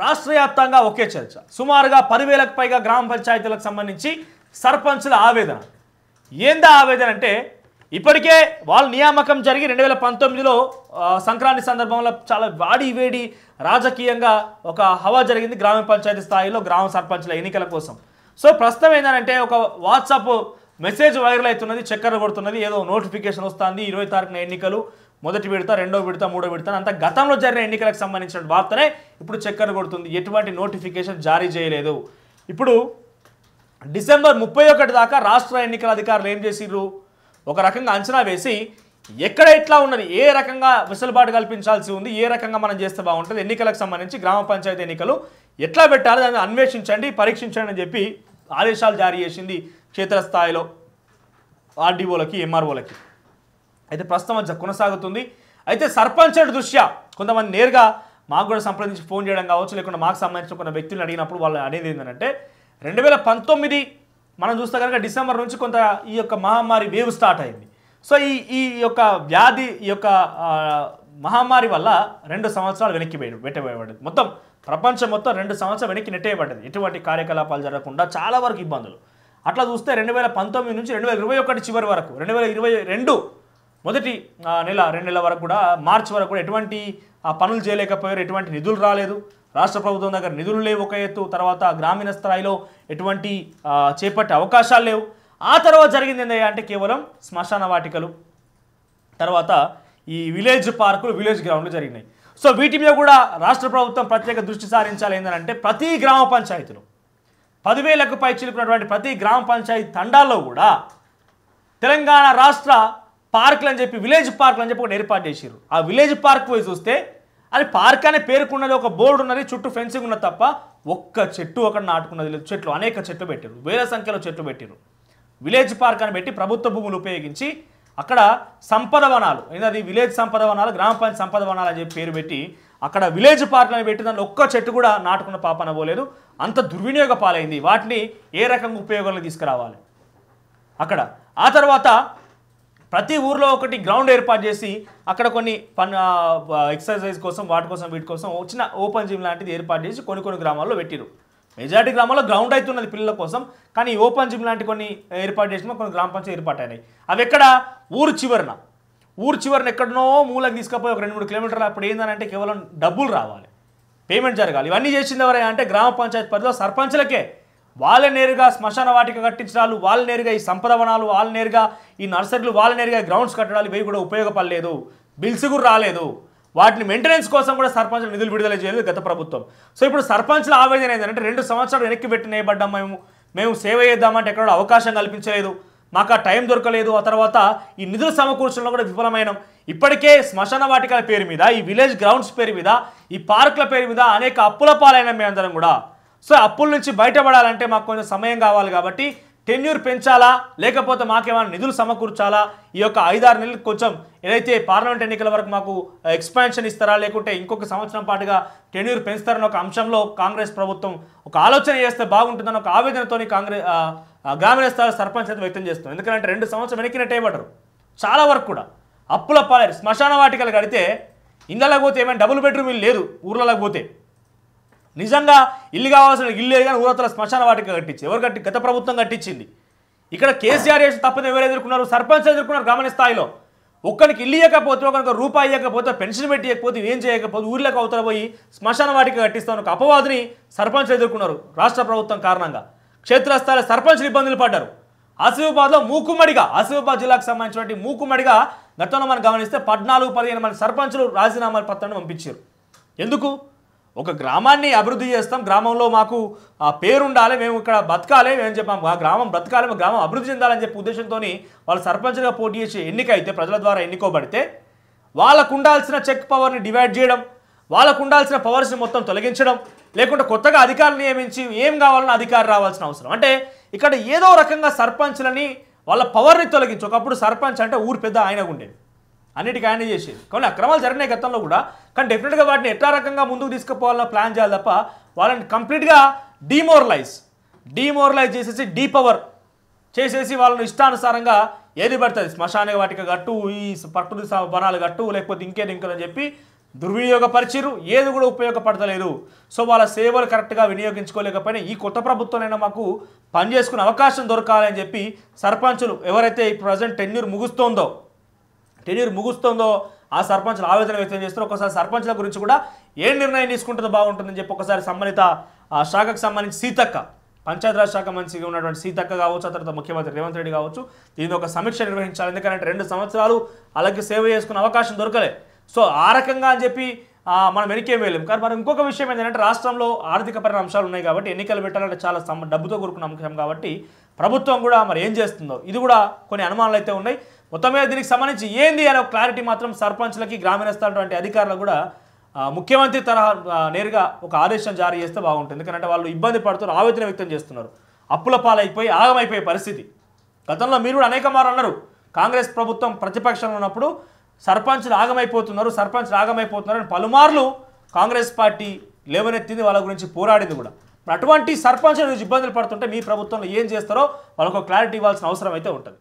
రాష్ట్ర వ్యాప్తంగా ఒకే చర్చ. సుమారుగా 10,000కు పైగా గ్రామ పంచాయతీలకు సంబంధించి సర్పంచుల ఆవేదన. ఏందా ఆవేదన అంటే, ఇప్పటికే వాళ్ళ నియామకం జరిగి 2019లో సంక్రాంతి సందర్భంలో చాలా వేడి రాజకీయంగా ఒక హవా జరిగింది గ్రామ పంచాయతీ స్థాయిలో గ్రామ సర్పంచుల ఎన్నికల కోసం. సో ప్రస్తుతం ఏంటంటే ఒక వాట్సాప్ మెసేజ్ వైరల్ అవుతున్నది, చక్కర కొడుతున్నది, ఏదో నోటిఫికేషన్ వస్తుంది, 20 తారీఖున ఎన్నికలు, మొదటి విడత, రెండో విడత, మూడో విడత, అంత గతంలో జరిగిన ఎన్నికలకు సంబంధించిన వార్తనే ఇప్పుడు చక్కర కొడుతుంది. ఎటువంటి నోటిఫికేషన్ జారీ చేయలేదు. ఇప్పుడు డిసెంబర్ 31 దాకా రాష్ట్ర ఎన్నికల అధికారులు ఏం చేసిర్రు, ఒక రకంగా అంచనా వేసి ఎక్కడ ఎట్లా ఉన్నది, ఏ రకంగా వెసులుబాటు కల్పించాల్సి ఉంది, ఏ రకంగా మనం చేస్తే బాగుంటుంది, ఎన్నికలకు సంబంధించి గ్రామ పంచాయతీ ఎన్నికలు ఎట్లా పెట్టాలి దాన్ని అన్వేషించండి, పరీక్షించండి అని చెప్పి ఆదేశాలు జారీ చేసింది క్షేత్రస్థాయిలో ఆర్డీఓలకి, ఎంఆర్ఓలకి. అయితే ప్రస్తుతం అది కొనసాగుతుంది. అయితే సర్పంచుల దృష్ట్యా కొంతమంది నేరుగా మాకు కూడా సంప్రదించి ఫోన్ చేయడం కావచ్చు, లేకుండా మాకు సంబంధించిన కొన్ని వ్యక్తులను అడిగినప్పుడు వాళ్ళు అనేది ఏంటంటే 2019 మనం చూస్తే కనుక డిసెంబర్ నుంచి కొంత ఈ యొక్క మహమ్మారి వేవ్ స్టార్ట్ అయింది. సో ఈ యొక్క వ్యాధి, ఈ యొక్క మహమ్మారి వల్ల 2 సంవత్సరాలు వెనక్కి పెట్టబడింది. మొత్తం ప్రపంచం మొత్తం 2 సంవత్సరాలు వెనక్కి నెట్టేయబడ్డది. ఎటువంటి కార్యకలాపాలు జరగకుండా చాలా వరకు ఇబ్బందులు. అట్లా చూస్తే 2019 నుంచి 2021 చివరి వరకు, 2022 మొదటి నెల 2 నెలల వరకు కూడా, మార్చి వరకు కూడా ఎటువంటి పనులు చేయలేకపోయారు, ఎటువంటి నిధులు రాలేదు. రాష్ట్ర ప్రభుత్వం దగ్గర నిధులు లేవు ఒక ఎత్తు, తర్వాత గ్రామీణ స్థాయిలో ఎటువంటి చేపట్టే అవకాశాలు లేవు. ఆ తర్వాత జరిగింది ఏంటంటే కేవలం శ్మశాన వాటికలు, తర్వాత ఈ విలేజ్ పార్కులు, విలేజ్ గ్రౌండ్లు జరిగినాయి. సో వీటి మీద కూడా రాష్ట్ర ప్రభుత్వం ప్రత్యేక దృష్టి సారించాలి. ఏంటంటే ప్రతి గ్రామ పంచాయతీలో 10,000కు పై చిలుకున్నటువంటి ప్రతి గ్రామ పంచాయతీ తండాల్లో కూడా తెలంగాణ రాష్ట్ర పార్కులు అని చెప్పి, విలేజ్ పార్కులు అని చెప్పి ఒకటి ఏర్పాటు చేసారు. ఆ విలేజ్ పార్క్ పోయి చూస్తే అది పార్క్ అనే పేరుకున్నది, ఒక బోర్డు ఉన్నది, చుట్టూ ఫెన్సింగ్ ఉన్నది తప్ప ఒక్క చెట్టు అక్కడ నాటుకున్నది లేదు. చెట్లు అనేక చెట్లు పెట్టారు, వేల సంఖ్యలో చెట్లు పెట్టారు. విలేజ్ పార్క్ అని పెట్టి ప్రభుత్వ భూములు ఉపయోగించి అక్కడ సంపద వనాలు, అది విలేజ్ సంపద వనాలు, గ్రామ పంచాయతీ సంపద వనాలు అని చెప్పి పేరు పెట్టి అక్కడ విలేజ్ పార్కులను పెట్టి దాంట్లో ఒక్క చెట్టు కూడా నాటుకున్న పాపన పోలేదు. అంత దుర్వినియోగ పాలైంది. వాటిని ఏ రకంగా ఉపయోగంలో తీసుకురావాలి అక్కడ. ఆ తర్వాత ప్రతి ఊర్లో ఒకటి గ్రౌండ్ ఏర్పాటు చేసి అక్కడ కొన్ని ఎక్సర్సైజ్ కోసం, వాటి కోసం, వీటి కోసం వచ్చిన ఓపెన్ జిమ్ లాంటిది ఏర్పాటు చేసి కొన్ని గ్రామాల్లో పెట్టిరు. మెజారిటీ గ్రామాల్లో గ్రౌండ్ అవుతున్నది పిల్లల కోసం, కానీ ఓపెన్ జిమ్ లాంటి కొన్ని ఏర్పాటు చేసిన కొన్ని గ్రామ పంచాయతీ ఏర్పాటైనాయి. అవి ఎక్కడ, ఊరు చివరన ఎక్కడనో మూలకు తీసుకుపోయి ఒక 2-3 కిలోమీటర్లు. అప్పుడు ఏంటంటే కేవలం డబ్బులు రావాలి, పేమెంట్ జరగాలి. ఇవన్నీ చేసింది ఎవరైనా అంటే గ్రామ పంచాయతీ పరిధిలో సర్పంచులకే. వాళ్ళే నేరుగా శ్మశాన వాటిక కట్టించడాలు, వాళ్ళ నేరుగా ఈ సంపద వనాలు, వాళ్ళ నేరుగా ఈ నర్సరీలు, వాళ్ళ నేరుగా గ్రౌండ్స్ కట్టడాలు, ఇవి కూడా ఉపయోగపడలేదు. బిల్స్ కూడా రాలేదు. వాటిని మెయింటెనెన్స్ కోసం కూడా సర్పంచులు నిధులు విడుదల చేయలేదు గత ప్రభుత్వం. సో ఇప్పుడు సర్పంచుల ఆవేదన ఏంటంటే 2 సంవత్సరాలు వెనక్కి పెట్టి నేయబడ్డాం, మేము సేవ చేద్దామంటే ఎక్కడ అవకాశం కల్పించలేదు, మాకు ఆ టైం దొరకలేదు. ఆ తర్వాత ఈ నిధులు సమకూర్చడంలో కూడా విఫలమైనాం. ఇప్పటికే శ్మశాన వాటికల పేరు మీద, ఈ విలేజ్ గ్రౌండ్స్ పేరు మీద, ఈ పార్కుల పేరు మీద అనేక అప్పుల పాలైన మేమందరం కూడా. సో అప్పుల నుంచి బయటపడాలంటే మాకు కొంచెం సమయం కావాలి. కాబట్టి టెన్యూర్ పెంచాలా, లేకపోతే మాకేమైనా నిధులు సమకూర్చాలా, ఈ యొక్క 5-6 నెలలకు కొంచెం ఏదైతే పార్లమెంట్ ఎన్నికల వరకు మాకు ఎక్స్పాన్షన్ ఇస్తారా, లేకుంటే ఇంకొక సంవత్సరం పాటుగా టెన్యూర్ పెంచుతారని ఒక అంశంలో కాంగ్రెస్ ప్రభుత్వం ఒక ఆలోచన చేస్తే బాగుంటుందని ఒక ఆవేదనతోని గ్రామీణ స్థాయి సర్పంచ్ అయితే వ్యక్తం చేస్తుంది. ఎందుకంటే 2 సంవత్సరం వెనక్కి నెట్టేయబడ్డారు. చాలా వరకు కూడా అప్పుల పాలేరు. శ్మశాన వాటికలు కడితే ఇళ్ళకి పోతే ఏమైనా డబుల్ బెడ్రూమ్ ఇల్లు లేదు, ఊర్లలోకి పోతే నిజంగా ఇల్లు కావాల్సిన ఇల్లు లేదు, కానీ ఊరతల శ్మశాన వాటిక కట్టించి గత ప్రభుత్వం కట్టించింది. ఇక్కడ కేసీఆర్ చేసిన తప్పని ఎవరు ఎదుర్కొన్నారు, సర్పంచ్ ఎదుర్కొన్నారు. గ్రామీణ స్థాయిలో ఒక్కరికి ఇల్లు ఇవ్వకపోతే, ఒకరికి రూపాయి ఇవ్వకపోతే, పెన్షన్ పెట్టి ఇవ్వకపోతే, ఏం చేయకపోతే ఊర్లోకి అవతల పోయి శ్మశాన వాటిక కట్టిస్తాను ఒక అపవాదిని సర్పంచ్ ఎదుర్కొన్నారు. రాష్ట్ర ప్రభుత్వం కారణంగా క్షేత్రస్థాయిలో సర్పంచ్లు ఇబ్బందులు పడ్డారు. ఆసిఫాబాద్లో ఆసిఫాబాద్ జిల్లాకు సంబంధించినటువంటి మూకుమ్మడిగా గతంలో మనం గమనిస్తే 14-15 మంది సర్పంచులు రాజీనామాల పత్రాన్ని పంపించారు. ఎందుకు? ఒక గ్రామాన్ని అభివృద్ధి చేస్తాం, గ్రామంలో మాకు పేరు ఉండాలి, మేము ఇక్కడ బతకాలి, మేము చెప్పాం ఆ గ్రామం బ్రతకాలి, మా గ్రామం అభివృద్ధి చెందాలని చెప్పి ఉద్దేశంతో వాళ్ళు సర్పంచ్గా పోటీ చేసి ఎన్నికైతే, ప్రజల ద్వారా ఎన్నుకోబడితే వాళ్ళకు ఉండాల్సిన చెక్ పవర్ని డివైడ్ చేయడం, వాళ్ళకు ఉండాల్సిన పవర్స్ని మొత్తం తొలగించడం, లేకుంటే కొత్తగా అధికారులు నియమించి ఏం కావాలని అధికారి రావాల్సిన అవసరం. అంటే ఇక్కడ ఏదో రకంగా సర్పంచ్లని వాళ్ళ పవర్ని తొలగించి, ఒకప్పుడు సర్పంచ్ అంటే ఊరు పెద్ద ఆయన ఉండేది, అన్నిటికీ ఆయన చేసేది. కానీ అక్రమాలు జరిగినాయి గతంలో కూడా, కానీ డెఫినెట్గా వాటిని ఎట్లా రకంగా ముందుకు తీసుకుపోవాలన్నా ప్లాన్ చేయాలి తప్ప వాళ్ళని కంప్లీట్గా డీమోరలైజ్ చేసేసి డీపవర్ చేసేసి వాళ్ళని ఇష్టానుసారంగా ఏది పడుతుంది శ్మశాన వాటిక గట్టు, ఈ ప్రకృతి వనాలు గట్టు, లేకపోతే ఇంకేదని చెప్పి దుర్వినియోగపరిచిరు, ఏది కూడా ఉపయోగపడతలేదు. సో వాళ్ళ సేవలు కరెక్ట్గా వినియోగించుకోలేకపోయినా ఈ కొత్త ప్రభుత్వంలో మాకు పనిచేసుకునే అవకాశం దొరకాలని చెప్పి సర్పంచులు ఎవరైతే ఈ ప్రజెంట్ టెన్యూర్ ముగుస్తుందో ఆ సర్పంచులు ఆవేదన వ్యక్తం చేస్తారు. ఒకసారి సర్పంచుల గురించి కూడా ఏ నిర్ణయం తీసుకుంటుందో బాగుంటుందని చెప్పి ఒకసారి సంబంధిత శాఖకు సంబంధించి సీతక్క, పంచాయతీరాజ్ శాఖ మంత్రిగా ఉన్నటువంటి సీతక్క కావచ్చు, ఆ తర్వాత ముఖ్యమంత్రి రేవంత్ రెడ్డి కావచ్చు, దీని ఒక సమీక్ష నిర్వహించాలి. ఎందుకంటే 2 సంవత్సరాలు అలాగే సేవ చేసుకునే అవకాశం దొరకలే. సో ఆ రకంగా అని చెప్పి మనం వెనకేం వెళ్ళాం. కానీ మరి ఇంకొక విషయం ఏంటంటే రాష్ట్రంలో ఆర్థికపరమైన అంశాలు ఉన్నాయి కాబట్టి ఎన్నికలు పెట్టాలంటే చాలా డబ్బుతో కూడుకున్న అంశం కాబట్టి ప్రభుత్వం కూడా మరి ఏం చేస్తుందో ఇది కూడా కొన్ని అనుమానాలు అయితే ఉన్నాయి. మొత్తం మీద దీనికి సంబంధించి ఏంది అనే ఒక క్లారిటీ మాత్రం సర్పంచ్లకి, గ్రామీణ స్థాయి అధికారులకు కూడా ముఖ్యమంత్రి తరహా నేరుగా ఒక ఆదేశం జారీ చేస్తే బాగుంటుంది. ఎందుకంటే వాళ్ళు ఇబ్బంది పడుతున్నారు, ఆవేదన వ్యక్తం చేస్తున్నారు, అప్పుల పాలైపోయి ఆగమైపోయే పరిస్థితి. గతంలో మీరు కూడా అనేక మార్లు అన్నారు, కాంగ్రెస్ ప్రభుత్వం ప్రతిపక్షంలో ఉన్నప్పుడు సర్పంచ్లు ఆగమైపోతున్నారు అని పలుమార్లు కాంగ్రెస్ పార్టీ లేవనెత్తింది, వాళ్ళ గురించి పోరాడింది కూడా. అటువంటి సర్పంచ్ల నుంచి ఇబ్బందులు పడుతుంటే మీ ప్రభుత్వంలో ఏం చేస్తారో వాళ్ళకు క్లారిటీ ఇవ్వాల్సిన అవసరం అయితే ఉంటుంది.